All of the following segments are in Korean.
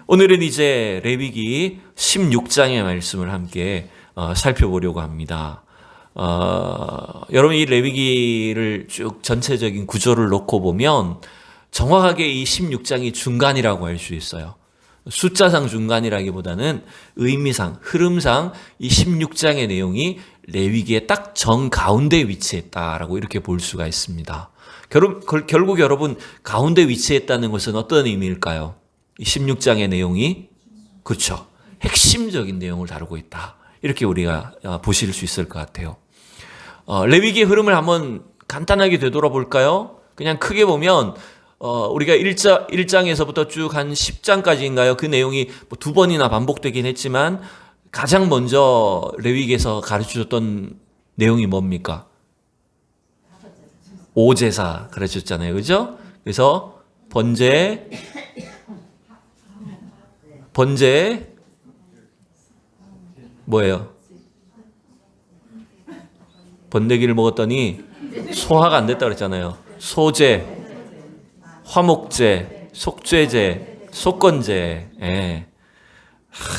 오늘은 이제 레위기 16장의 말씀을 함께 살펴보려고 합니다. 여러분 이 레위기를 쭉 전체적인 구조를 놓고 보면 정확하게 이 16장이 중간이라고 할 수 있어요. 숫자상 중간이라기보다는 의미상, 흐름상 이 16장의 내용이 레위기의 딱 정가운데 위치했다라고 이렇게 볼 수가 있습니다. 결국 여러분 가운데 위치했다는 것은 어떤 의미일까요? 이 16장의 내용이 그렇죠. 핵심적인 내용을 다루고 있다. 이렇게 우리가 보실 수 있을 것 같아요. 레위기의 흐름을 한번 간단하게 되돌아볼까요? 그냥 크게 보면 우리가 1장에서부터 쭉 한 10장까지인가요? 그 내용이 두 번이나 반복되긴 했지만 가장 먼저 레위기에서 가르쳐줬던 내용이 뭡니까? 오제사 가르쳤잖아요. 그죠? 그래서 번제 뭐예요? 번데기를 먹었더니 소화가 안 됐다 그랬잖아요. 소제, 화목제, 속죄제, 속건제. 예.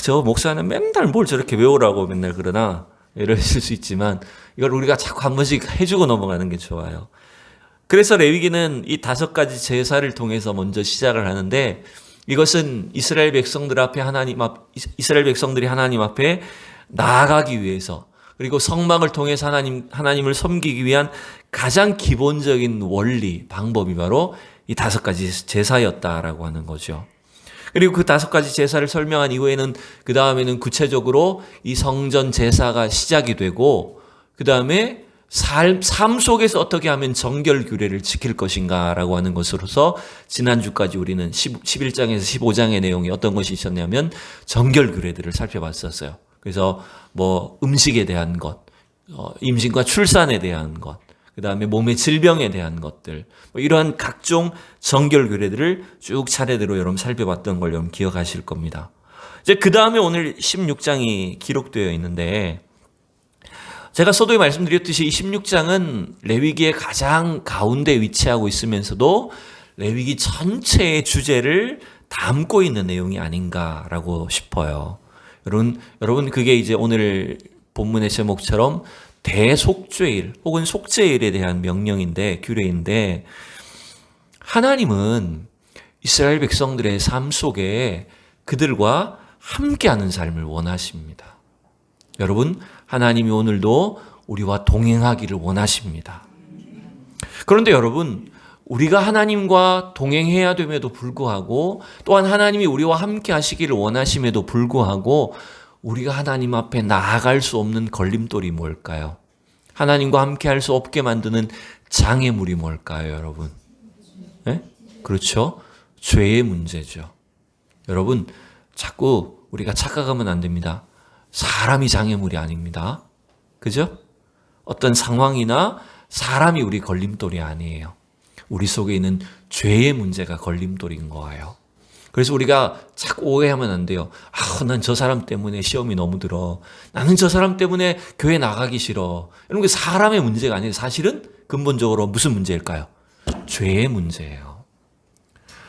저 목사는 맨날 뭘 저렇게 외우라고 맨날 그러나 이러실 수 있지만 이걸 우리가 자꾸 한 번씩 해주고 넘어가는 게 좋아요. 그래서 레위기는 이 5가지 제사를 통해서 먼저 시작을 하는데 이것은 이스라엘 백성들이 하나님 앞에 나아가기 위해서 그리고 성막을 통해서 하나님을 섬기기 위한 가장 기본적인 원리, 방법이 바로 이 5가지 제사였다라고 하는 거죠. 그리고 그 5가지 제사를 설명한 이후에는 그 다음에는 구체적으로 이 성전 제사가 시작이 되고 그 다음에 삶 속에서 어떻게 하면 정결 규례를 지킬 것인가라고 하는 것으로서 지난주까지 우리는 11장에서 15장의 내용이 어떤 것이 있었냐면 정결 규례들을 살펴봤었어요. 그래서 뭐 음식에 대한 것, 임신과 출산에 대한 것, 그 다음에 몸의 질병에 대한 것들, 이러한 각종 정결 규례들을 쭉 차례대로 여러분 살펴봤던 걸 여러분 기억하실 겁니다. 이제 그 다음에 오늘 16장이 기록되어 있는데 제가 서두에 말씀드렸듯이 이 16장은 레위기의 가장 가운데 위치하고 있으면서도 레위기 전체의 주제를 담고 있는 내용이 아닌가라고 싶어요. 여러분 그게 이제 오늘 본문의 제목처럼 대속죄일 혹은 속죄일에 대한 명령인데 규례인데 하나님은 이스라엘 백성들의 삶 속에 그들과 함께하는 삶을 원하십니다. 여러분 하나님이 오늘도 우리와 동행하기를 원하십니다. 그런데 여러분 우리가 하나님과 동행해야 됨에도 불구하고 또한 하나님이 우리와 함께 하시기를 원하심에도 불구하고 우리가 하나님 앞에 나아갈 수 없는 걸림돌이 뭘까요? 하나님과 함께 할 수 없게 만드는 장애물이 뭘까요, 여러분? 네? 그렇죠? 죄의 문제죠. 여러분 자꾸 우리가 착각하면 안 됩니다. 사람이 장애물이 아닙니다. 그죠? 어떤 상황이나 사람이 우리 걸림돌이 아니에요. 우리 속에 있는 죄의 문제가 걸림돌인 거예요. 그래서 우리가 자꾸 오해하면 안 돼요. 난 저 사람 때문에 시험이 너무 들어. 나는 저 사람 때문에 교회 나가기 싫어. 이런 게 사람의 문제가 아니에요. 사실은 근본적으로 무슨 문제일까요? 죄의 문제예요.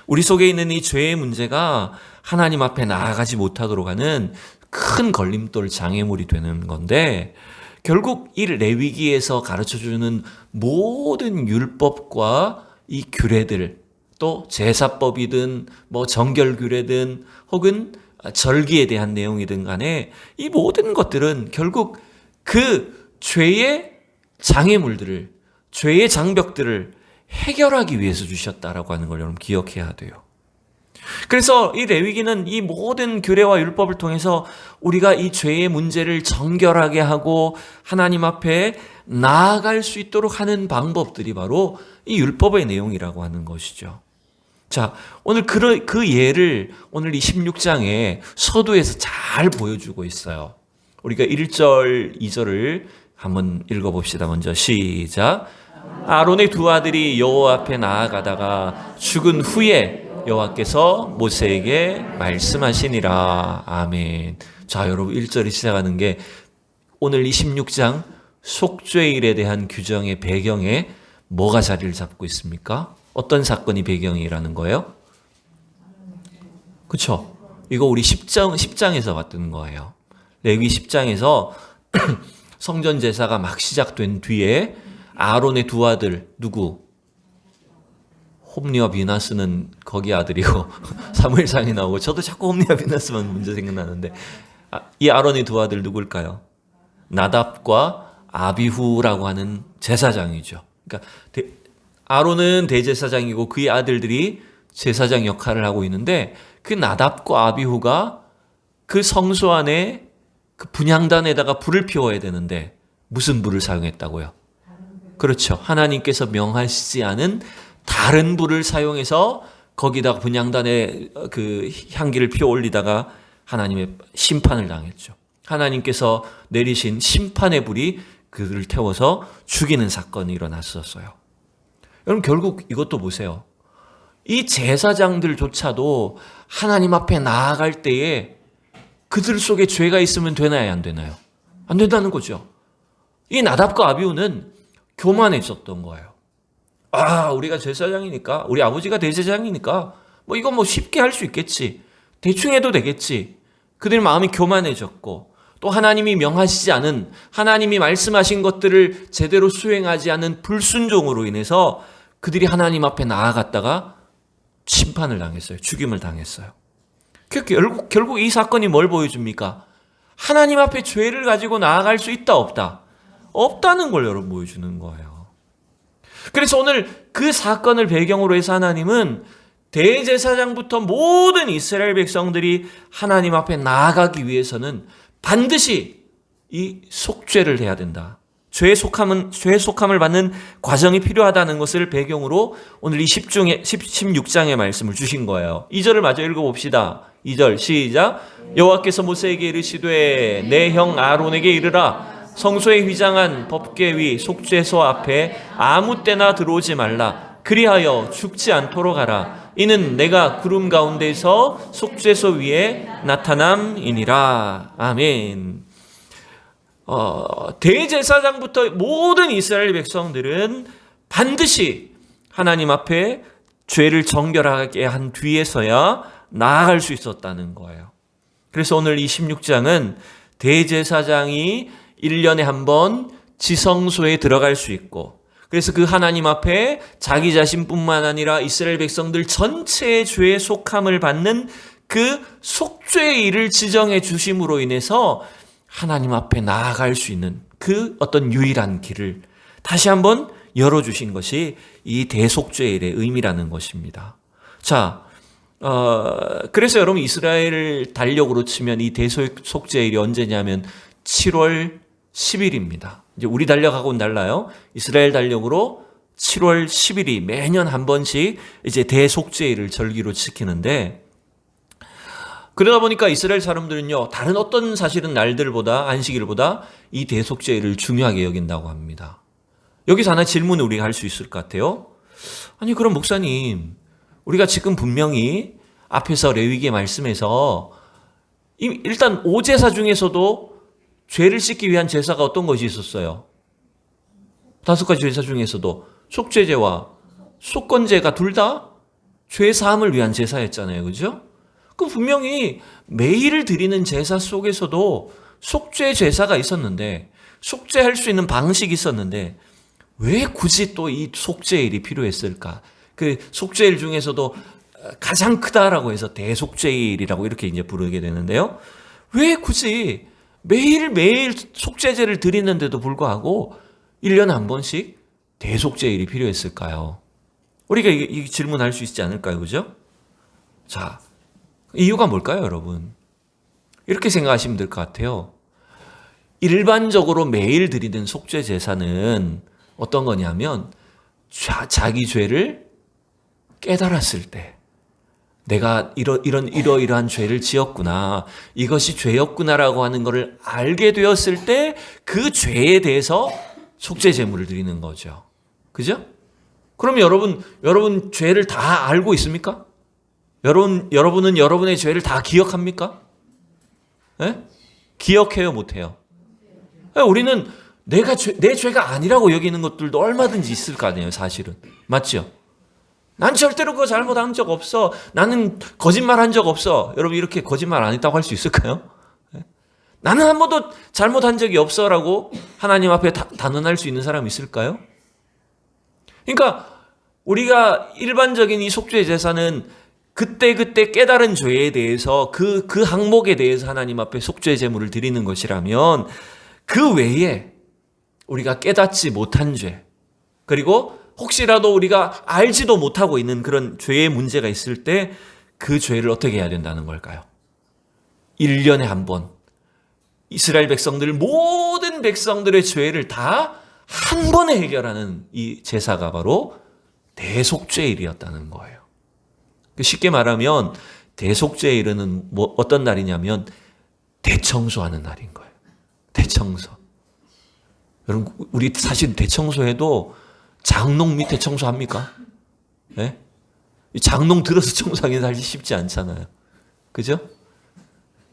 우리 속에 있는 이 죄의 문제가 하나님 앞에 나아가지 못하도록 하는 큰 걸림돌 장애물이 되는 건데 결국 이 레위기에서 가르쳐주는 모든 율법과 이 규례들 또 제사법이든 뭐 정결 규례든 혹은 절기에 대한 내용이든 간에 이 모든 것들은 결국 그 죄의 장애물들을 죄의 장벽들을 해결하기 위해서 주셨다라고 하는 걸 여러분 기억해야 돼요. 그래서 이 레위기는 이 모든 규례와 율법을 통해서 우리가 이 죄의 문제를 정결하게 하고 하나님 앞에 나아갈 수 있도록 하는 방법들이 바로 이 율법의 내용이라고 하는 것이죠. 자, 오늘 그 예를 오늘 이 16장에 서두에서 잘 보여주고 있어요. 우리가 1절, 2절을 한번 읽어봅시다. 먼저 시작. 아론의 두 아들이 여호와 앞에 나아가다가 죽은 후에 여호와께서 모세에게 말씀하시니라. 아멘. 자, 여러분 1절이 시작하는 게 오늘 이 16장 속죄일에 대한 규정의 배경에 뭐가 자리를 잡고 있습니까? 어떤 사건이 배경이라는 거예요? 그렇죠? 이거 우리 10장에서 봤던 거예요. 레위 10장에서 성전 제사가 막 시작된 뒤에 아론의 두 아들 누구? 홈리와 비나스는 거기 아들이고 사무엘상에 나오고 저도 자꾸 홈리와 비나스만 문제 생각나는데 이 아론의 두 아들 누굴까요? 나답과 아비후라고 하는 제사장이죠. 그러니까 아론은 대제사장이고 그의 아들들이 제사장 역할을 하고 있는데 그 나답과 아비후가 그 성소 안에 그 분향단에다가 불을 피워야 되는데 무슨 불을 사용했다고요? 그렇죠. 하나님께서 명하시지 않은 다른 불을 사용해서 거기다가 분향단에 그 향기를 피워 올리다가 하나님의 심판을 당했죠. 하나님께서 내리신 심판의 불이 그들을 태워서 죽이는 사건이 일어났었어요. 여러분 결국 이것도 보세요. 이 제사장들조차도 하나님 앞에 나아갈 때에 그들 속에 죄가 있으면 되나요? 안 되나요? 안 된다는 거죠. 이 나답과 아비후는 교만했었던 거예요. 우리가 제사장이니까, 우리 아버지가 대제사장이니까 이건 쉽게 할 수 있겠지. 대충 해도 되겠지. 그들 마음이 교만해졌고 또 하나님이 명하시지 않은, 하나님이 말씀하신 것들을 제대로 수행하지 않은 불순종으로 인해서 그들이 하나님 앞에 나아갔다가 심판을 당했어요. 죽임을 당했어요. 결국 이 사건이 뭘 보여줍니까? 하나님 앞에 죄를 가지고 나아갈 수 있다 없다? 없다는 걸 여러분 보여주는 거예요. 그래서 오늘 그 사건을 배경으로 해서 하나님은 대제사장부터 모든 이스라엘 백성들이 하나님 앞에 나아가기 위해서는 반드시 이 속죄를 해야 된다. 죄의 속함을 받는 과정이 필요하다는 것을 배경으로 오늘 이 16장의 말씀을 주신 거예요. 2절을 마저 읽어봅시다. 2절 시작. 여호와께서 모세에게 이르시되 내 형 아론에게 이르라. 성소에 휘장한 법궤 위 속죄소 앞에 아무 때나 들어오지 말라. 그리하여 죽지 않도록 하라. 이는 내가 구름 가운데서 속죄소 위에 나타남이니라. 아멘. 대제사장부터 모든 이스라엘 백성들은 반드시 하나님 앞에 죄를 정결하게 한 뒤에서야 나아갈 수 있었다는 거예요. 그래서 오늘 이 16장은 대제사장이 1년에 한 번 지성소에 들어갈 수 있고, 그래서 그 하나님 앞에 자기 자신뿐만 아니라 이스라엘 백성들 전체의 죄의 속함을 받는 그 속죄의 일을 지정해 주심으로 인해서 하나님 앞에 나아갈 수 있는 그 어떤 유일한 길을 다시 한번 열어주신 것이 이 대속죄일의 의미라는 것입니다. 자, 그래서 여러분 이스라엘 달력으로 치면 이 대속죄일이 언제냐면 7월 10일입니다. 이제 우리 달력하고는 달라요. 이스라엘 달력으로 7월 10일이 매년 한 번씩 이제 대속죄일을 절기로 지키는데, 그러다 보니까 이스라엘 사람들은요, 다른 어떤 사실은 날들보다, 안식일보다 이 대속죄일을 중요하게 여긴다고 합니다. 여기서 하나 질문을 우리가 할 수 있을 것 같아요. 아니, 그럼 목사님, 우리가 지금 분명히 앞에서 레위기의 말씀에서 일단 5제사 중에서도 죄를 씻기 위한 제사가 어떤 것이 있었어요? 5가지 제사 중에서도 속죄제와 속건제가 둘 다 죄 사함을 위한 제사였잖아요. 그죠? 그 분명히 매일 드리는 제사 속에서도 속죄 제사가 있었는데, 속죄할 수 있는 방식이 있었는데 왜 굳이 또 이 속죄일이 필요했을까? 그 속죄일 중에서도 가장 크다라고 해서 대속죄일이라고 이렇게 이제 부르게 되는데요. 왜 굳이 매일매일 속죄제를 드리는데도 불구하고 1년에 한 번씩 대속죄일이 필요했을까요? 우리가 이 질문할 수 있지 않을까요? 그죠? 자, 이유가 뭘까요, 여러분? 이렇게 생각하시면 될 것 같아요. 일반적으로 매일 드리는 속죄 제사는 어떤 거냐면 자기 죄를 깨달았을 때, 내가 이러이러한 죄를 지었구나, 이것이 죄였구나라고 하는 것을 알게 되었을 때 그 죄에 대해서 속죄 제물을 드리는 거죠. 그죠? 그럼 여러분 죄를 다 알고 있습니까? 여러분은 여러분의 죄를 다 기억합니까? 네? 기억해요, 못해요? 우리는 내 죄가 아니라고 여기는 것들도 얼마든지 있을 거 아니에요, 사실은. 맞죠? 난 절대로 그거 잘못한 적 없어. 나는 거짓말한 적 없어. 여러분 이렇게 거짓말 안 했다고 할 수 있을까요? 나는 한 번도 잘못한 적이 없어라고 하나님 앞에 단언할 수 있는 사람이 있을까요? 그러니까 우리가 일반적인 이 속죄 제사는 그때그때 깨달은 죄에 대해서 그 항목에 대해서 하나님 앞에 속죄 제물을 드리는 것이라면 그 외에 우리가 깨닫지 못한 죄, 그리고 혹시라도 우리가 알지도 못하고 있는 그런 죄의 문제가 있을 때 그 죄를 어떻게 해야 된다는 걸까요? 1년에 한 번 이스라엘 백성들, 모든 백성들의 죄를 다 한 번에 해결하는 이 제사가 바로 대속죄일이었다는 거예요. 쉽게 말하면 대속죄일은 어떤 날이냐면 대청소하는 날인 거예요. 대청소. 여러분 우리 사실 대청소해도 장롱 밑에 청소합니까? 네? 장롱 들어서 청소하기는 사실 쉽지 않잖아요. 그죠?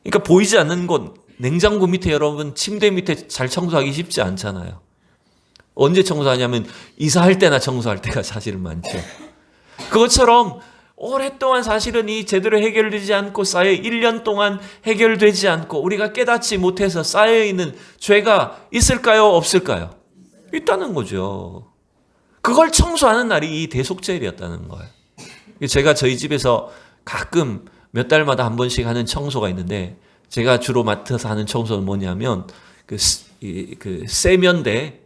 그러니까 보이지 않는 곳, 냉장고 밑에 여러분 침대 밑에 잘 청소하기 쉽지 않잖아요. 언제 청소하냐면 이사할 때나 청소할 때가 사실은 많죠. 그것처럼 오랫동안 사실은 이 제대로 해결되지 않고 쌓여 1년 동안 해결되지 않고 우리가 깨닫지 못해서 쌓여있는 죄가 있을까요? 없을까요? 있다는 거죠. 그걸 청소하는 날이 이 대속죄일이었다는 거예요. 제가 저희 집에서 가끔 몇 달마다 한 번씩 하는 청소가 있는데 제가 주로 맡아서 하는 청소는 뭐냐면 그 세면대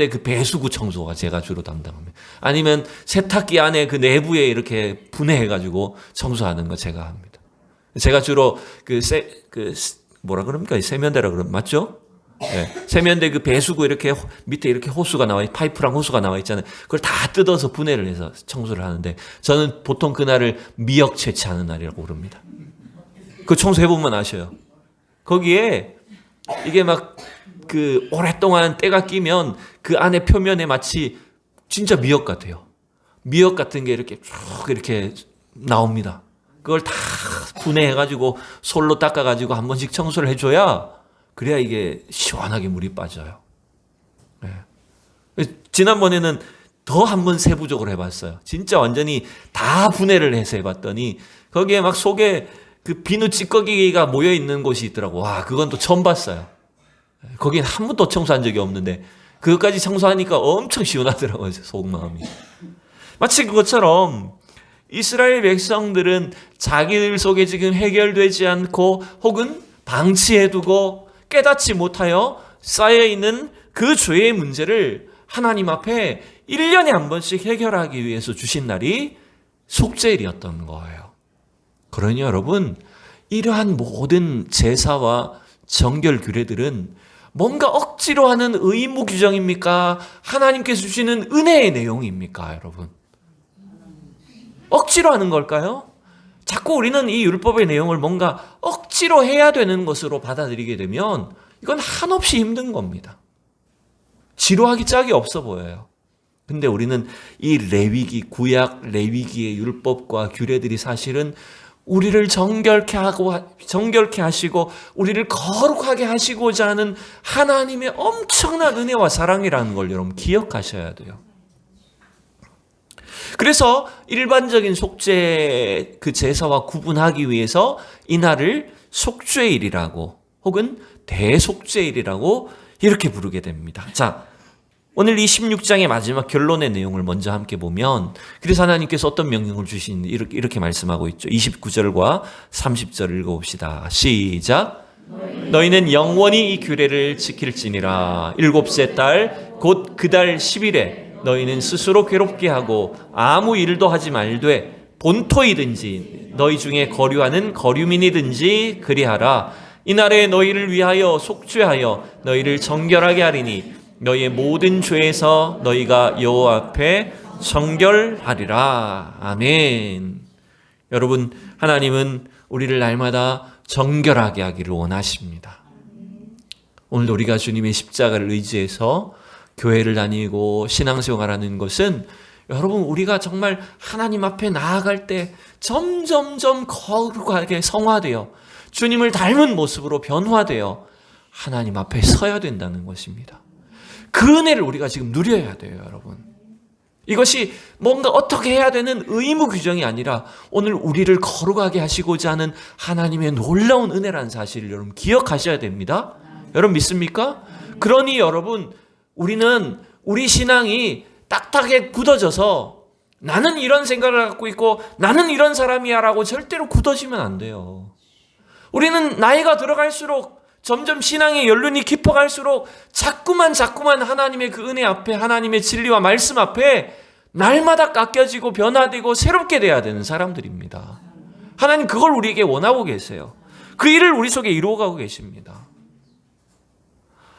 그 배수구 청소가 제가 주로 담당합니다. 아니면 세탁기 안에 그 내부에 이렇게 분해해가지고 청소하는 거 제가 합니다. 제가 주로 뭐라 그럽니까? 세면대라 그러면 맞죠? 네. 세면대 그 배수구 이렇게 밑에 이렇게 호수가 나와, 파이프랑 호수가 나와 있잖아요. 그걸 다 뜯어서 분해를 해서 청소를 하는데 저는 보통 그날을 미역 채취하는 날이라고 부릅니다. 그 청소해보면 아셔요. 거기에 이게 막 오랫동안 때가 끼면 그 안에 표면에 마치 진짜 미역 같아요. 미역 같은 게 이렇게 쭉 이렇게 나옵니다. 그걸 다 분해해가지고 솔로 닦아가지고 한 번씩 청소를 해줘야 그래야 이게 시원하게 물이 빠져요. 네. 지난번에는 더 한 번 세부적으로 해봤어요. 진짜 완전히 다 분해를 해서 해봤더니 거기에 막 속에 그 비누 찌꺼기가 모여 있는 곳이 있더라고. 와, 그건 또 처음 봤어요. 거기는 한 번도 청소한 적이 없는데 그것까지 청소하니까 엄청 시원하더라고요. 속마음이. 마치 그것처럼 이스라엘 백성들은 자기들 속에 지금 해결되지 않고 혹은 방치해두고 깨닫지 못하여 쌓여있는 그 죄의 문제를 하나님 앞에 1년에 한 번씩 해결하기 위해서 주신 날이 속죄일이었던 거예요. 그러니 여러분, 이러한 모든 제사와 정결 규례들은 뭔가 억지로 하는 의무 규정입니까? 하나님께서 주시는 은혜의 내용입니까, 여러분? 억지로 하는 걸까요? 자꾸 우리는 이 율법의 내용을 뭔가 억지로 해야 되는 것으로 받아들이게 되면 이건 한없이 힘든 겁니다. 지루하기 짝이 없어 보여요. 근데 우리는 이 레위기, 구약 레위기의 율법과 규례들이 사실은 우리를 정결케 하시고 우리를 거룩하게 하시고자 하는 하나님의 엄청난 은혜와 사랑이라는 걸 여러분 기억하셔야 돼요. 그래서 일반적인 속죄 그 제사와 구분하기 위해서 이날을 속죄일이라고 혹은 대속죄일이라고 이렇게 부르게 됩니다. 자, 오늘 이 16장의 마지막 결론의 내용을 먼저 함께 보면 그래서 하나님께서 어떤 명령을 주시는지 이렇게 말씀하고 있죠. 29절과 30절을 읽어봅시다. 시작. 너희는 영원히 이 규례를 지킬지니라. 7째 달 곧 그 달 10일에 너희는 스스로 괴롭게 하고 아무 일도 하지 말되 본토이든지 너희 중에 거류하는 거류민이든지 그리하라. 이날에 너희를 위하여 속죄하여 너희를 정결하게 하리니 너희의 모든 죄에서 너희가 여호와 앞에 정결하리라. 아멘. 여러분, 하나님은 우리를 날마다 정결하게 하기를 원하십니다. 오늘도 우리가 주님의 십자가를 의지해서 교회를 다니고 신앙생활하는 것은 여러분 우리가 정말 하나님 앞에 나아갈 때 점점점 거룩하게 성화되어 주님을 닮은 모습으로 변화되어 하나님 앞에 서야 된다는 것입니다. 그 은혜를 우리가 지금 누려야 돼요, 여러분. 이것이 뭔가 어떻게 해야 되는 의무 규정이 아니라 오늘 우리를 거룩하게 하시고자 하는 하나님의 놀라운 은혜라는 사실을 여러분 기억하셔야 됩니다. 여러분 믿습니까? 그러니 여러분 우리는 우리 신앙이 딱딱하게 굳어져서 나는 이런 생각을 갖고 있고 나는 이런 사람이야 라고 절대로 굳어지면 안 돼요. 우리는 나이가 들어갈수록 점점 신앙의 연륜이 깊어갈수록 자꾸만 하나님의 그 은혜 앞에 하나님의 진리와 말씀 앞에 날마다 깎여지고 변화되고 새롭게 돼야 되는 사람들입니다. 하나님 그걸 우리에게 원하고 계세요. 그 일을 우리 속에 이루어가고 계십니다.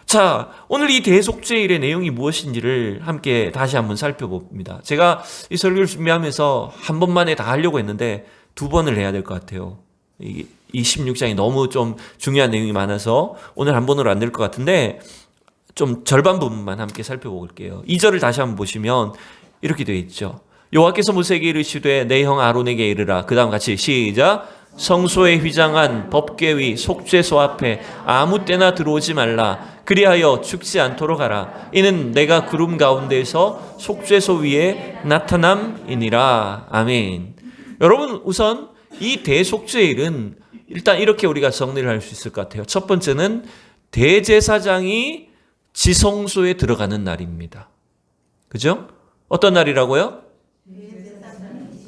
자, 오늘 이 대속죄일의 내용이 무엇인지를 함께 다시 한번 살펴봅니다. 제가 이 설교를 준비하면서 한 번만에 다 하려고 했는데 두 번을 해야 될 것 같아요. 이 16장이 너무 좀 중요한 내용이 많아서 오늘 한 번으로 안 될 것 같은데 좀 절반 부분만 함께 살펴볼게요. 2절을 다시 한번 보시면 이렇게 되어 있죠. 여호와께서 모세에게 이르시되 내 형 아론에게 이르라. 그 다음 같이 시작. 성소에 휘장한 법궤위 속죄소 앞에 아무 때나 들어오지 말라. 그리하여 죽지 않도록 하라. 이는 내가 구름 가운데에서 속죄소 위에 나타남이니라. 아멘. 여러분 우선 이 대속죄일은 일단 이렇게 우리가 정리를 할 수 있을 것 같아요. 첫 번째는 대제사장이 지성소에 들어가는 날입니다. 그죠? 어떤 날이라고요?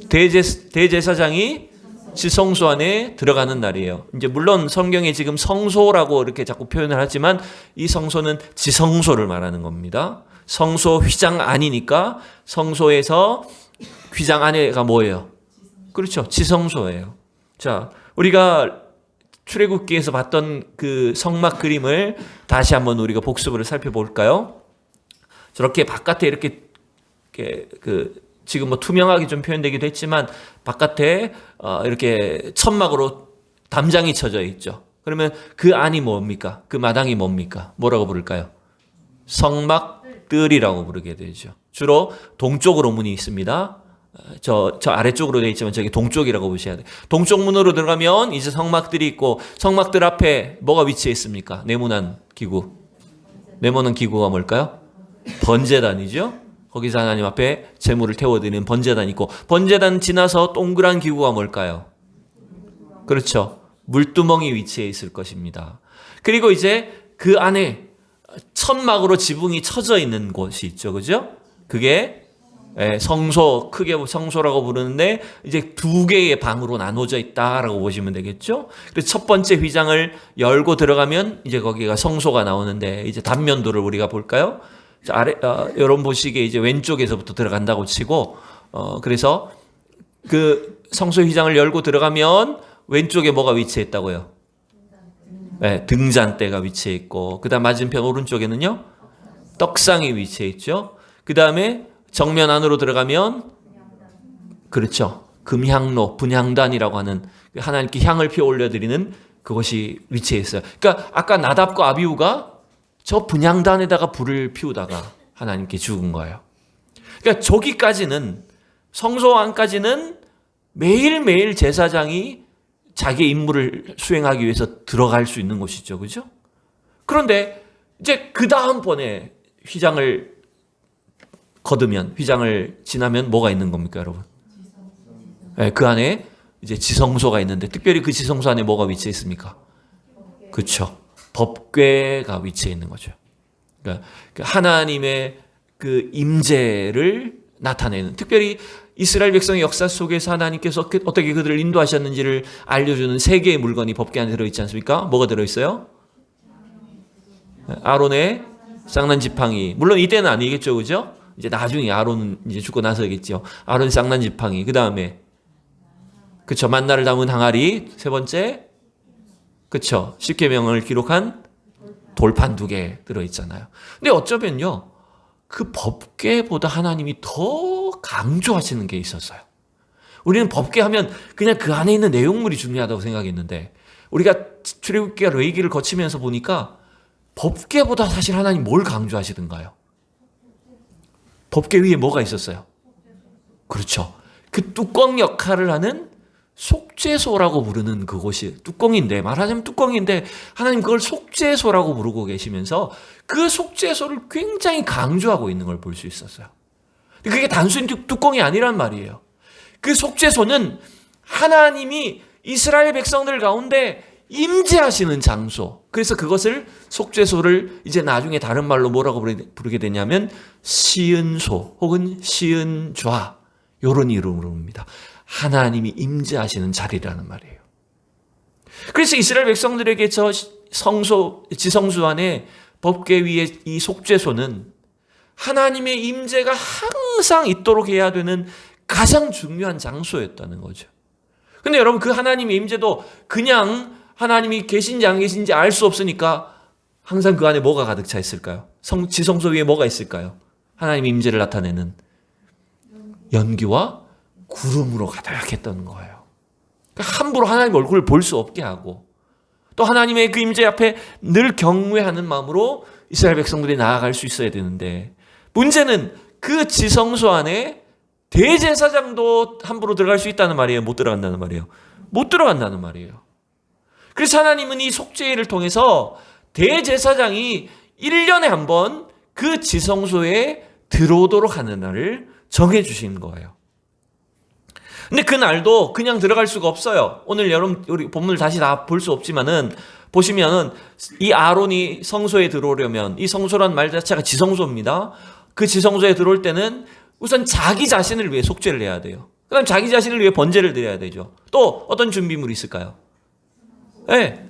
대제사장이 지성소 안에 들어가는 날이에요. 이제 물론 성경에 지금 성소라고 이렇게 자꾸 표현을 하지만 이 성소는 지성소를 말하는 겁니다. 성소 휘장 안이니까 성소에서 휘장 안에가 뭐예요? 그렇죠. 지성소예요. 자, 우리가 출애굽기에서 봤던 그 성막 그림을 다시 한번 우리가 복습을 살펴볼까요? 저렇게 바깥에 이렇게 지금 뭐 투명하게 좀 표현되기도 했지만 바깥에 이렇게 천막으로 담장이 쳐져 있죠. 그러면 그 안이 뭡니까? 그 마당이 뭡니까? 뭐라고 부를까요? 성막들이라고 부르게 되죠. 주로 동쪽으로 문이 있습니다. 저 아래쪽으로 되어 있지만 저기 동쪽이라고 보셔야 돼요. 동쪽 문으로 들어가면 이제 성막들이 있고 성막들 앞에 뭐가 위치해 있습니까? 네모난 기구. 네모난 기구가 뭘까요? 번제단이죠. 거기서 하나님 앞에 제물을 태워드리는 번제단이 있고 번제단 지나서 동그란 기구가 뭘까요? 그렇죠. 물두멍이 위치해 있을 것입니다. 그리고 이제 그 안에 천막으로 지붕이 쳐져 있는 곳이 있죠. 그죠? 그게 성소, 크게 성소라고 부르는데 이제 두 개의 방으로 나눠져 있다라고 보시면 되겠죠. 그래서 첫 번째 휘장을 열고 들어가면 이제 거기가 성소가 나오는데 이제 단면도를 우리가 볼까요? 여러분 보시기에 이제 왼쪽에서부터 들어간다고 치고 그래서 그 성소 휘장을 열고 들어가면 왼쪽에 뭐가 위치했다고요? 네, 등잔대가 위치해 있고 그 다음 맞은편 오른쪽에는요 떡상이 위치해 있죠. 그 다음에 정면 안으로 들어가면 그렇죠. 금향로, 분향단이라고 하는 하나님께 향을 피워 올려드리는 그것이 위치해 있어요. 그러니까 아까 나답과 아비후가 저 분향단에다가 불을 피우다가 하나님께 죽은 거예요. 그러니까 저기까지는 성소 안까지는 매일매일 제사장이 자기의 임무를 수행하기 위해서 들어갈 수 있는 곳이죠. 그죠? 그런데 이제 그 다음번에 휘장을 거두면 휘장을 지나면 뭐가 있는 겁니까, 여러분? 네, 그 안에 이제 지성소가 있는데 특별히 그 지성소 안에 뭐가 위치해 있습니까? 그렇죠. 법궤가 위치해 있는 거죠. 그러니까 하나님의 그 임재를 나타내는 특별히 이스라엘 백성의 역사 속에서 하나님께서 어떻게 그들을 인도하셨는지를 알려주는 세 개의 물건이 법궤 안에 들어있지 않습니까? 뭐가 들어있어요? 아론의 쌍난 지팡이. 물론 이때는 아니겠죠, 그죠? 이제 나중에 아론은 이제 죽고 나서겠죠. 아론의 쌍난 지팡이. 그 다음에 그쵸 만나를 담은 항아리. 세 번째 그쵸 십계명을 기록한 돌판 2개 들어있잖아요. 근데 어쩌면요 그 법궤보다 하나님이 더 강조하시는 게 있었어요. 우리는 법궤 하면 그냥 그 안에 있는 내용물이 중요하다고 생각했는데 우리가 출애굽기와 레위기를 거치면서 보니까 법궤보다 사실 하나님 뭘 강조하시던가요? 법궤 위에 뭐가 있었어요? 그렇죠. 그 뚜껑 역할을 하는 속죄소라고 부르는 그곳이 뚜껑인데 말하자면 뚜껑인데 하나님 그걸 속죄소라고 부르고 계시면서 그 속죄소를 굉장히 강조하고 있는 걸 볼 수 있었어요. 그게 단순히 뚜껑이 아니란 말이에요. 그 속죄소는 하나님이 이스라엘 백성들 가운데 임재하시는 장소. 그래서 그것을 속죄소를 이제 나중에 다른 말로 뭐라고 부르게 되냐면 시은소 혹은 시은좌, 이런 이름으로 부릅니다. 하나님이 임재하시는 자리라는 말이에요. 그래서 이스라엘 백성들에게 저 지성소 안에 법궤 위에 이 속죄소는 하나님의 임재가 항상 있도록 해야 되는 가장 중요한 장소였다는 거죠. 근데 여러분, 그 하나님의 임재도 그냥 하나님이 계신지 안 계신지 알 수 없으니까 항상 그 안에 뭐가 가득 차 있을까요? 지성소 위에 뭐가 있을까요? 하나님의 임재를 나타내는 연기와 구름으로 가득했던 거예요. 그러니까 함부로 하나님 얼굴을 볼 수 없게 하고, 또 하나님의 그 임재 앞에 늘 경외하는 마음으로 이스라엘 백성들이 나아갈 수 있어야 되는데, 문제는 그 지성소 안에 대제사장도 함부로 들어갈 수 있다는 말이에요? 못 들어간다는 말이에요? 못 들어간다는 말이에요. 그래서 하나님은 이 속죄일을 통해서 대제사장이 1년에 한 번 그 지성소에 들어오도록 하는 날을 정해주신 거예요. 근데 그 날도 그냥 들어갈 수가 없어요. 오늘 여러분 우리 본문을 다시 다 볼 수 없지만은 보시면은 이 아론이 성소에 들어오려면, 이 성소란 말 자체가 지성소입니다. 그 지성소에 들어올 때는 우선 자기 자신을 위해 속죄를 해야 돼요. 그 다음 자기 자신을 위해 번제를 드려야 되죠. 또 어떤 준비물이 있을까요? 네.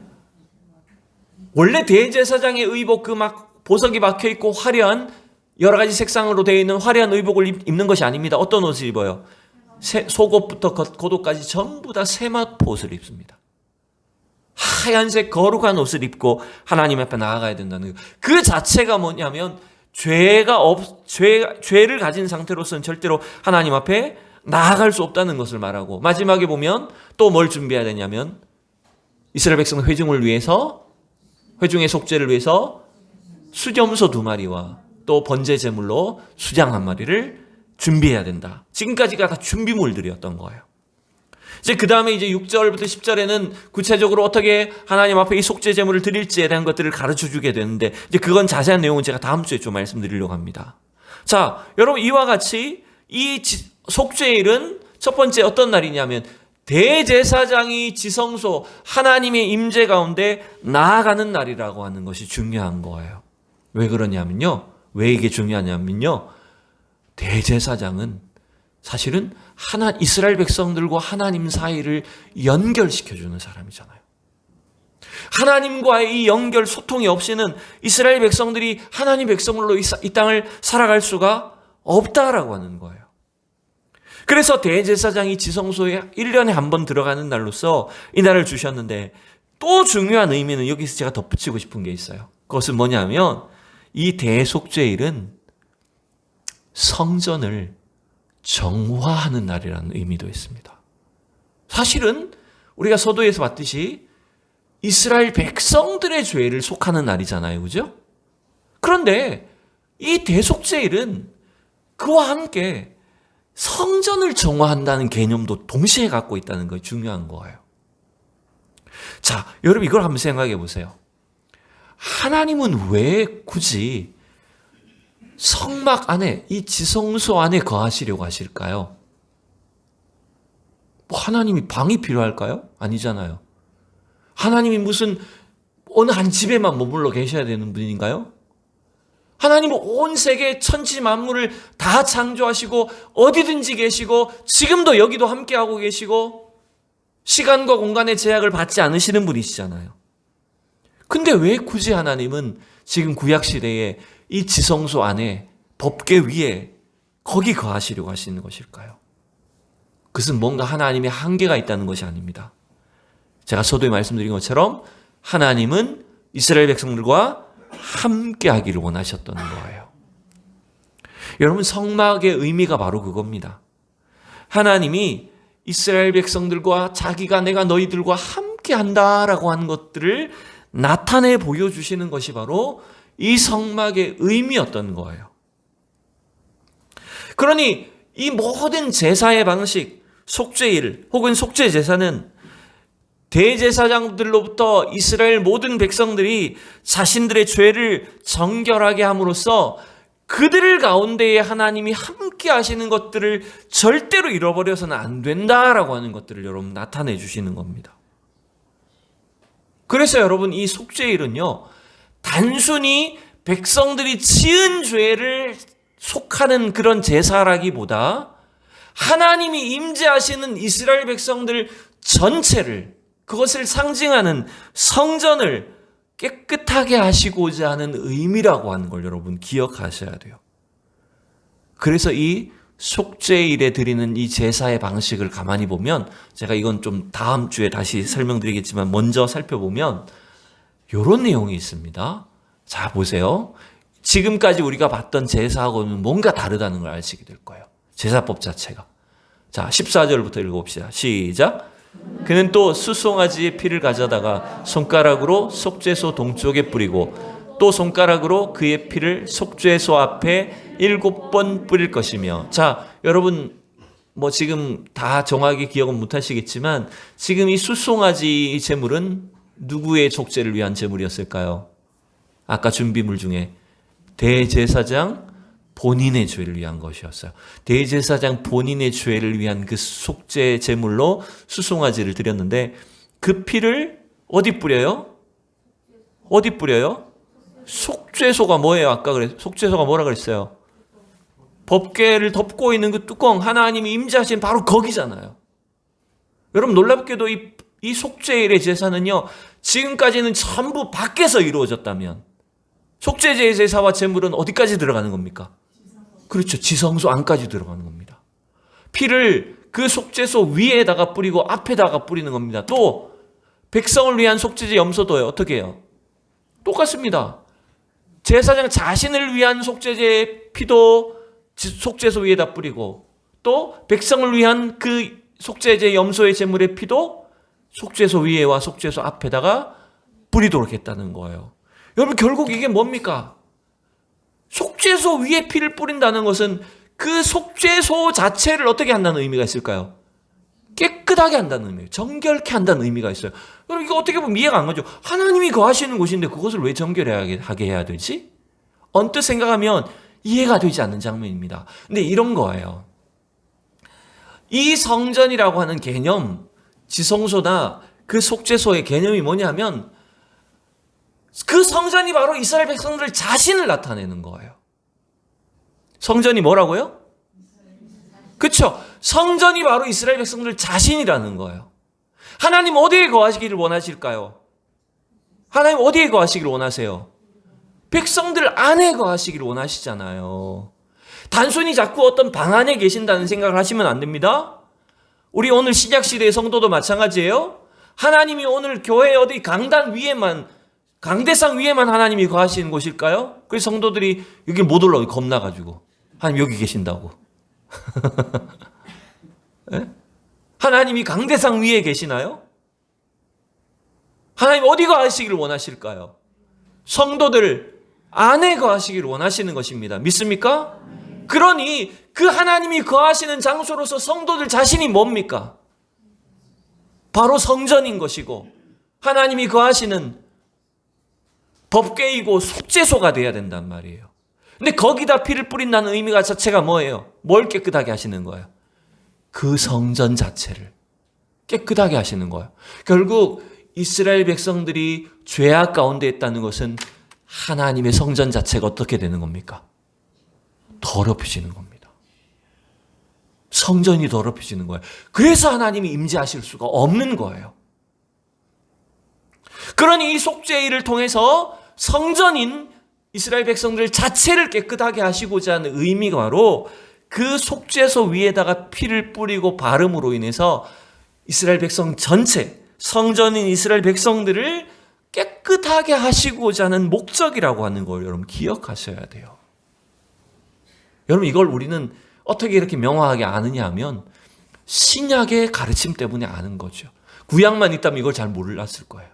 원래 대제사장의 의복, 그 막 보석이 박혀 있고 화려한 여러 가지 색상으로 되어 있는 화려한 의복을 입는 것이 아닙니다. 어떤 옷을 입어요? 속옷부터 겉옷까지 전부 다 세맛 옷을 입습니다. 하얀색 거룩한 옷을 입고 하나님 앞에 나아가야 된다는 거예요. 그 자체가 뭐냐면 죄를 가진 상태로서는 절대로 하나님 앞에 나아갈 수 없다는 것을 말하고, 마지막에 보면 또 뭘 준비해야 되냐면 이스라엘 백성 회중을 위해서, 회중의 속죄를 위해서 수염소 2마리와 또 번제 제물로 수장 1마리를 준비해야 된다. 지금까지가 다 준비물들이었던 거예요. 이제 그 다음에 이제 6절부터 10절에는 구체적으로 어떻게 하나님 앞에 이 속죄 제물을 드릴지에 대한 것들을 가르쳐 주게 되는데, 이제 그건 자세한 내용은 제가 다음 주에 좀 말씀드리려고 합니다. 자, 여러분, 이와 같이 이 속죄일은 첫 번째 어떤 날이냐면 대제사장이 지성소 하나님의 임재 가운데 나아가는 날이라고 하는 것이 중요한 거예요. 왜 그러냐면요. 왜 이게 중요하냐면요. 대제사장은 사실은 이스라엘 백성들과 하나님 사이를 연결시켜주는 사람이잖아요. 하나님과의 이 연결, 소통이 없이는 이스라엘 백성들이 하나님 백성으로 이 땅을 살아갈 수가 없다라고 하는 거예요. 그래서 대제사장이 지성소에 1년에 한 번 들어가는 날로서 이 날을 주셨는데, 또 중요한 의미는 여기서 제가 덧붙이고 싶은 게 있어요. 그것은 뭐냐면 이 대속죄일은 성전을 정화하는 날이라는 의미도 있습니다. 사실은 우리가 서도에서 봤듯이 이스라엘 백성들의 죄를 속하는 날이잖아요. 그죠? 그런데 이 대속죄일은 그와 함께 성전을 정화한다는 개념도 동시에 갖고 있다는 게 중요한 거예요. 자, 여러분 이걸 한번 생각해 보세요. 하나님은 왜 굳이 성막 안에, 이 지성소 안에 거하시려고 하실까요? 뭐 하나님이 방이 필요할까요? 아니잖아요. 하나님이 무슨 어느 한 집에만 머물러 계셔야 되는 분인가요? 하나님은 온 세계 천지 만물을 다 창조하시고 어디든지 계시고 지금도 여기도 함께하고 계시고 시간과 공간의 제약을 받지 않으시는 분이시잖아요. 근데 왜 굳이 하나님은 지금 구약시대에 이 지성소 안에 법궤 위에 거기 거하시려고 하시는 것일까요? 그것은 뭔가 하나님의 한계가 있다는 것이 아닙니다. 제가 서두에 말씀드린 것처럼 하나님은 이스라엘 백성들과 함께 하기를 원하셨던 거예요. 여러분, 성막의 의미가 바로 그겁니다. 하나님이 이스라엘 백성들과 자기가 내가 너희들과 함께 한다라고 하는 것들을 나타내 보여주시는 것이 바로 이 성막의 의미였던 거예요. 그러니 이 모든 제사의 방식, 속죄일 혹은 속죄 제사는 대제사장들로부터 이스라엘 모든 백성들이 자신들의 죄를 정결하게 함으로써 그들 가운데에 하나님이 함께 하시는 것들을 절대로 잃어버려서는 안 된다라고 하는 것들을 여러분 나타내 주시는 겁니다. 그래서 여러분 이 속죄일은요, 단순히 백성들이 지은 죄를 속하는 그런 제사라기보다 하나님이 임재하시는 이스라엘 백성들 전체를, 그것을 상징하는 성전을 깨끗하게 하시고자 하는 의미라고 하는 걸 여러분 기억하셔야 돼요. 그래서 이 속죄일에 드리는 이 제사의 방식을 가만히 보면, 제가 이건 좀 다음 주에 다시 설명드리겠지만 먼저 살펴보면 이런 내용이 있습니다. 자, 보세요. 지금까지 우리가 봤던 제사하고는 뭔가 다르다는 걸 아시게 될 거예요. 제사법 자체가. 자, 14절부터 읽어봅시다. 시작. 그는 또 수송아지의 피를 가져다가 손가락으로 속죄소 동쪽에 뿌리고 또 손가락으로 그의 피를 속죄소 앞에 7번 뿌릴 것이며. 자, 여러분 뭐 지금 다 정확히 기억은 못하시겠지만 지금 이 수송아지 제물은 누구의 속죄를 위한 제물이었을까요? 아까 준비물 중에 대제사장 본인의 죄를 위한 것이었어요. 대제사장 본인의 죄를 위한 그 속죄 제물로 수송아지를 드렸는데 그 피를 어디 뿌려요? 어디 뿌려요? 속죄소가 뭐예요? 아까 속죄소가 뭐라 그랬어요? 법궤를 덮고 있는 그 뚜껑, 하나님이 임재하신 바로 거기잖아요. 여러분 놀랍게도 이 속죄일의 제사는요, 지금까지는 전부 밖에서 이루어졌다면 속죄제의 제사와 제물은 어디까지 들어가는 겁니까? 그렇죠. 지성소 안까지 들어가는 겁니다. 피를 그 속죄소 위에다가 뿌리고 앞에다가 뿌리는 겁니다. 또 백성을 위한 속죄제 염소도요. 어떻게 해요? 똑같습니다. 제사장 자신을 위한 속죄제의 피도 속죄소 위에다 뿌리고 또 백성을 위한 그 속죄제 염소의 제물의 피도 속죄소 위에와 속죄소 앞에다가 뿌리도록 했다는 거예요. 여러분 결국 이게 뭡니까? 속죄소 위에 피를 뿌린다는 것은 그 속죄소 자체를 어떻게 한다는 의미가 있을까요? 깨끗하게 한다는 의미예요. 정결케 한다는 의미가 있어요. 여러분 이거 어떻게 보면 이해가 안 가죠. 하나님이 거하시는 곳인데 그것을 왜 정결하게 해야 되지? 언뜻 생각하면 이해가 되지 않는 장면입니다. 근데 이런 거예요. 이 성전이라고 하는 개념, 지성소나 그 속죄소의 개념이 뭐냐면 그 성전이 바로 이스라엘 백성들 자신을 나타내는 거예요. 성전이 뭐라고요? 그렇죠. 성전이 바로 이스라엘 백성들 자신이라는 거예요. 하나님 어디에 거하시기를 원하실까요? 하나님 어디에 거하시기를 원하세요? 백성들 안에 거하시기를 원하시잖아요. 단순히 자꾸 어떤 방 안에 계신다는 생각을 하시면 안 됩니다. 우리 오늘 신약시대의 성도도 마찬가지예요. 하나님이 오늘 교회 어디 강단 위에만, 강대상 위에만 하나님이 거하시는 곳일까요? 그래서 성도들이 여기 못 올라오고 겁나가지고 하나님 여기 계신다고. 네? 하나님이 강대상 위에 계시나요? 하나님 어디 거하시기를 원하실까요? 성도들 안에 거하시기를 원하시는 것입니다. 믿습니까? 그러니 그 하나님이 거하시는 장소로서 성도들 자신이 뭡니까? 바로 성전인 것이고 하나님이 거하시는 법궤이고 속죄소가 돼야 된단 말이에요. 근데 거기다 피를 뿌린다는 의미가 자체가 뭐예요? 뭘 깨끗하게 하시는 거예요? 그 성전 자체를 깨끗하게 하시는 거예요. 결국 이스라엘 백성들이 죄악 가운데 있다는 것은 하나님의 성전 자체가 어떻게 되는 겁니까? 더럽혀지는 겁니다. 성전이 더럽혀지는 거예요. 그래서 하나님이 임재하실 수가 없는 거예요. 그러니 이 속죄일을 통해서 성전인 이스라엘 백성들 자체를 깨끗하게 하시고자 하는 의미가 바로 그 속죄소 위에다가 피를 뿌리고 바름으로 인해서 이스라엘 백성 전체, 성전인 이스라엘 백성들을 깨끗하게 하시고자 하는 목적이라고 하는 걸 여러분 기억하셔야 돼요. 여러분 이걸 우리는 어떻게 이렇게 명확하게 아느냐 하면 신약의 가르침 때문에 아는 거죠. 구약만 있다면 이걸 잘 몰랐을 거예요.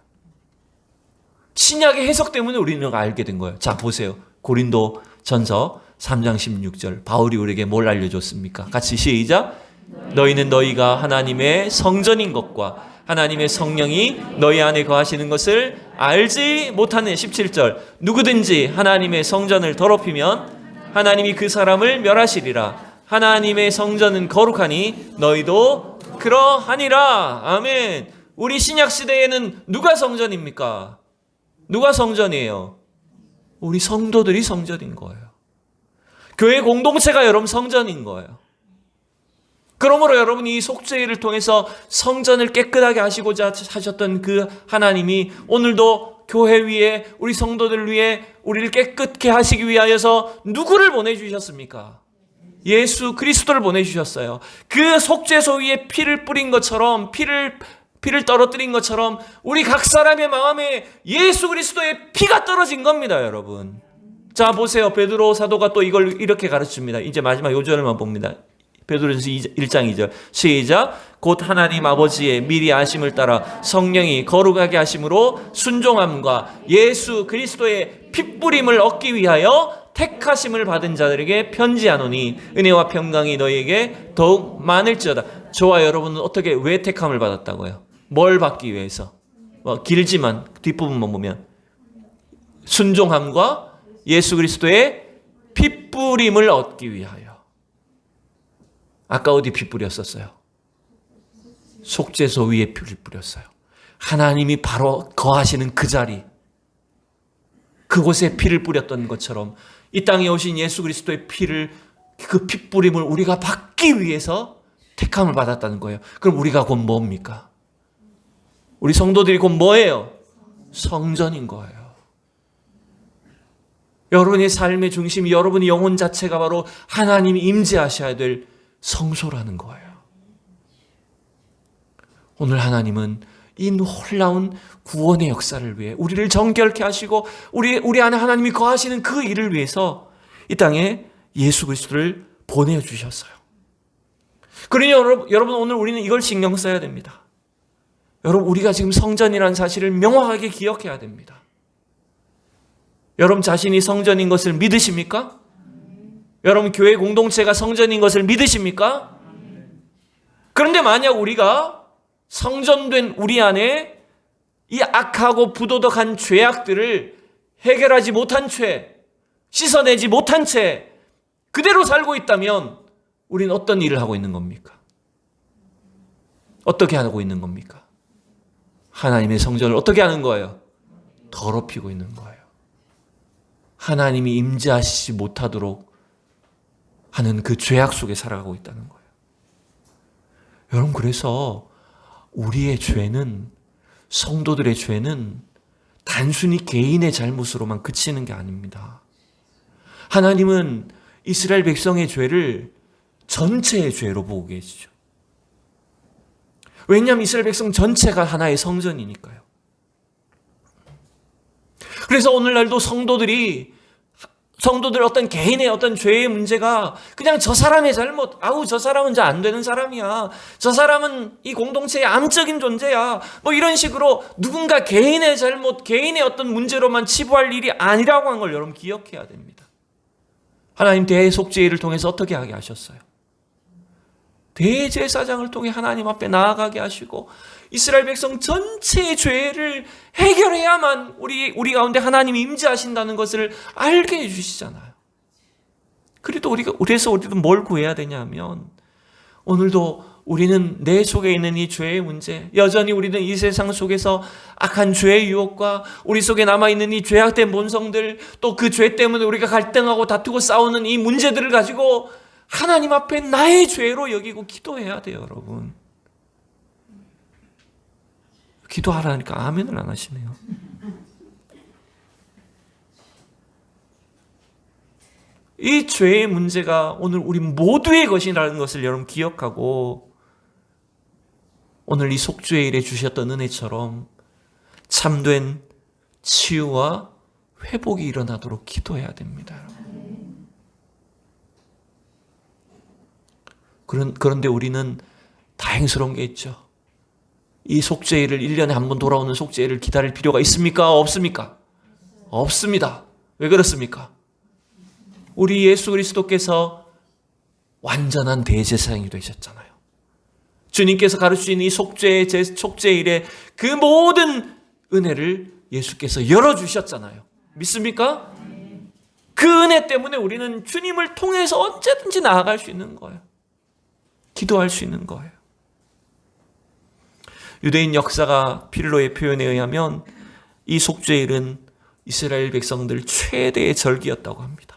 신약의 해석 때문에 우리는 알게 된 거예요. 자 보세요. 고린도 전서 3장 16절 바울이 우리에게 뭘 알려줬습니까? 같이 시작. 너희는 너희가 하나님의 성전인 것과 하나님의 성령이 너희 안에 거하시는 것을 알지 못하는 17절 누구든지 하나님의 성전을 더럽히면 하나님이 그 사람을 멸하시리라. 하나님의 성전은 거룩하니 너희도 그러하니라. 아멘. 우리 신약 시대에는 누가 성전입니까? 누가 성전이에요? 우리 성도들이 성전인 거예요. 교회 공동체가 여러분 성전인 거예요. 그러므로 여러분이 이 속죄일을 통해서 성전을 깨끗하게 하시고자 하셨던 그 하나님이 오늘도 교회 위에 우리 성도들 위해 우리를 깨끗게 하시기 위하여서 누구를 보내주셨습니까? 예수 그리스도를 보내주셨어요. 그 속죄소 위에 피를 뿌린 것처럼 피를 떨어뜨린 것처럼 우리 각 사람의 마음에 예수 그리스도의 피가 떨어진 겁니다, 여러분. 자, 보세요. 베드로 사도가 또 이걸 이렇게 가르칩니다. 이제 마지막 요절만 봅니다. 베드로전서 1장 2절 시작. 곧 하나님 아버지의 미리 아심을 따라 성령이 거룩하게 하심으로 순종함과 예수 그리스도의 핏부림을 얻기 위하여 택하심을 받은 자들에게 편지하노니 은혜와 평강이 너희에게 더욱 많을지어다. 저와 여러분은 어떻게 왜 택함을 받았다고요? 뭘 받기 위해서? 길지만 뒷부분만 보면 순종함과 예수 그리스도의 핏부림을 얻기 위하여. 아까 어디 피 뿌렸었어요? 속죄소 위에 피를 뿌렸어요. 하나님이 바로 거하시는 그 자리, 그곳에 피를 뿌렸던 것처럼 이 땅에 오신 예수 그리스도의 피를, 그 핏부림을 우리가 받기 위해서 택함을 받았다는 거예요. 그럼 우리가 곧 뭡니까? 우리 성도들이 곧 뭐예요? 성전인 거예요. 여러분의 삶의 중심이, 여러분의 영혼 자체가 바로 하나님이 임재하셔야 될 성소라는 거예요. 오늘 하나님은 이 놀라운 구원의 역사를 위해 우리를 정결케 하시고 우리 안에 하나님이 거하시는 그 일을 위해서 이 땅에 예수 그리스도를 보내주셨어요. 그러니 여러분 오늘 우리는 이걸 신경 써야 됩니다. 여러분 우리가 지금 성전이라는 사실을 명확하게 기억해야 됩니다. 여러분 자신이 성전인 것을 믿으십니까? 여러분 교회 공동체가 성전인 것을 믿으십니까? 그런데 만약 우리가 성전된 우리 안에 이 악하고 부도덕한 죄악들을 해결하지 못한 채, 씻어내지 못한 채 그대로 살고 있다면 우리는 어떤 일을 하고 있는 겁니까? 어떻게 하고 있는 겁니까? 하나님의 성전을 어떻게 하는 거예요? 더럽히고 있는 거예요. 하나님이 임재하시지 못하도록 하는 그 죄악 속에 살아가고 있다는 거예요. 여러분 그래서 우리의 죄는, 성도들의 죄는 단순히 개인의 잘못으로만 그치는 게 아닙니다. 하나님은 이스라엘 백성의 죄를 전체의 죄로 보고 계시죠. 왜냐하면 이스라엘 백성 전체가 하나의 성전이니까요. 그래서 오늘날도 성도들 어떤 개인의 어떤 죄의 문제가 그냥 저 사람의 잘못, 저 사람은 저 안 되는 사람이야, 저 사람은 이 공동체의 암적인 존재야, 뭐 이런 식으로 누군가 개인의 잘못, 개인의 어떤 문제로만 치부할 일이 아니라고 하는 걸 여러분 기억해야 됩니다. 하나님 대속죄를 통해서 어떻게 하게 하셨어요? 대제사장을 통해 하나님 앞에 나아가게 하시고 이스라엘 백성 전체의 죄를 해결해야만 우리 가운데 하나님이 임재하신다는 것을 알게 해주시잖아요. 그래서 우리도 뭘 구해야 되냐면, 오늘도 우리는 내 속에 있는 이 죄의 문제, 여전히 우리는 이 세상 속에서 악한 죄의 유혹과 우리 속에 남아있는 이 죄악된 본성들, 또 그 죄 때문에 우리가 갈등하고 다투고 싸우는 이 문제들을 가지고 하나님 앞에 나의 죄로 여기고 기도해야 돼요, 여러분. 기도하라니까 아멘을 안 하시네요. 이 죄의 문제가 오늘 우리 모두의 것이라는 것을 여러분 기억하고, 오늘 이 속죄일에 주셨던 은혜처럼 참된 치유와 회복이 일어나도록 기도해야 됩니다, 여러분. 그런데 우리는 다행스러운 게 있죠. 이 속죄일을 1년에 한 번 돌아오는 속죄일을 기다릴 필요가 있습니까? 없습니까? 없습니다. 왜 그렇습니까? 우리 예수 그리스도께서 완전한 대제사장이 되셨잖아요. 주님께서 가르치신 이 속죄일의 그 모든 은혜를 예수께서 열어주셨잖아요. 믿습니까? 그 은혜 때문에 우리는 주님을 통해서 언제든지 나아갈 수 있는 거예요. 기도할 수 있는 거예요. 유대인 역사가 필로의 표현에 의하면 이 속죄일은 이스라엘 백성들 최대의 절기였다고 합니다.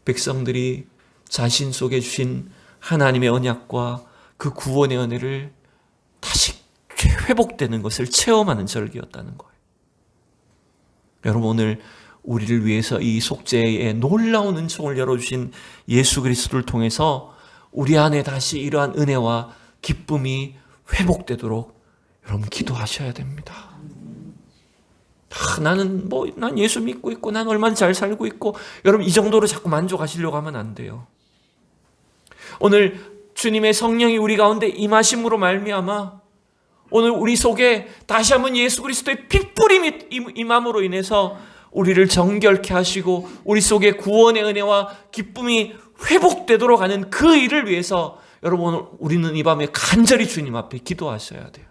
백성들이 자신 속에 주신 하나님의 언약과 그 구원의 은혜를 다시 회복되는 것을 체험하는 절기였다는 거예요. 여러분, 오늘 우리를 위해서 이 속죄의 놀라운 은총을 열어주신 예수 그리스도를 통해서 우리 안에 다시 이러한 은혜와 기쁨이 회복되도록 여러분 기도하셔야 됩니다. 난 예수 믿고 있고 난 얼마나 잘 살고 있고, 여러분 이 정도로 자꾸 만족하시려고 하면 안 돼요. 오늘 주님의 성령이 우리 가운데 임하심으로 말미암아 오늘 우리 속에 다시 한번 예수 그리스도의 핏뿌림이 임함으로 인해서 우리를 정결케 하시고 우리 속에 구원의 은혜와 기쁨이 회복되도록 하는 그 일을 위해서 여러분 우리는 이 밤에 간절히 주님 앞에 기도하셔야 돼요.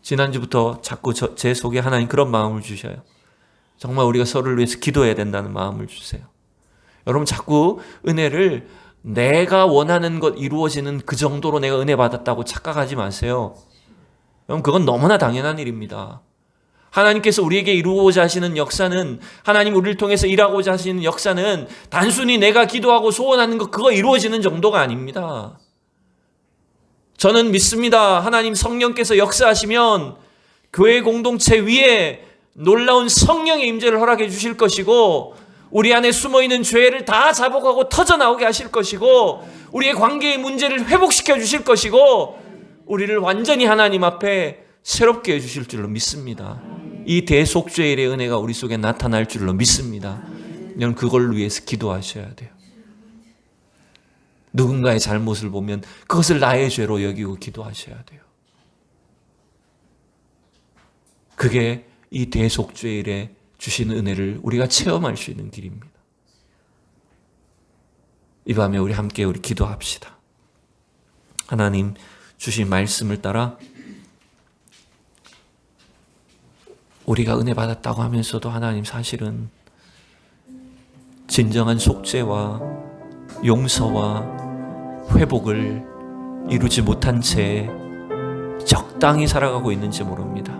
지난주부터 자꾸 제 속에 하나님 그런 마음을 주셔요. 정말 우리가 서로를 위해서 기도해야 된다는 마음을 주세요. 여러분 자꾸 은혜를 내가 원하는 것 이루어지는 그 정도로 내가 은혜 받았다고 착각하지 마세요. 여러분 그건 너무나 당연한 일입니다. 하나님께서 우리에게 이루고자 하시는 역사는, 하나님 우리를 통해서 일하고자 하시는 역사는 단순히 내가 기도하고 소원하는 것 그거 이루어지는 정도가 아닙니다. 저는 믿습니다. 하나님 성령께서 역사하시면 교회 공동체 위에 놀라운 성령의 임재를 허락해 주실 것이고, 우리 안에 숨어있는 죄를 다 자복하고 터져나오게 하실 것이고, 우리의 관계의 문제를 회복시켜 주실 것이고, 우리를 완전히 하나님 앞에 새롭게 해주실 줄로 믿습니다. 이 대속죄일의 은혜가 우리 속에 나타날 줄로 믿습니다. 여러분 그걸 위해서 기도하셔야 돼요. 누군가의 잘못을 보면 그것을 나의 죄로 여기고 기도하셔야 돼요. 그게 이 대속죄일에 주시는 은혜를 우리가 체험할 수 있는 길입니다. 이 밤에 우리 함께 기도합시다. 하나님 주신 말씀을 따라 우리가 은혜 받았다고 하면서도 하나님 사실은 진정한 속죄와 용서와 회복을 이루지 못한 채 적당히 살아가고 있는지 모릅니다.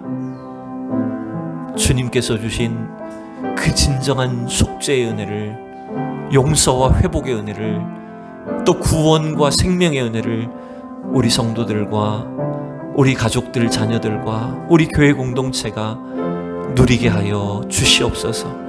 주님께서 주신 그 진정한 속죄의 은혜를, 용서와 회복의 은혜를, 또 구원과 생명의 은혜를 우리 성도들과 우리 가족들, 자녀들과 우리 교회 공동체가 누리게 하여 주시옵소서.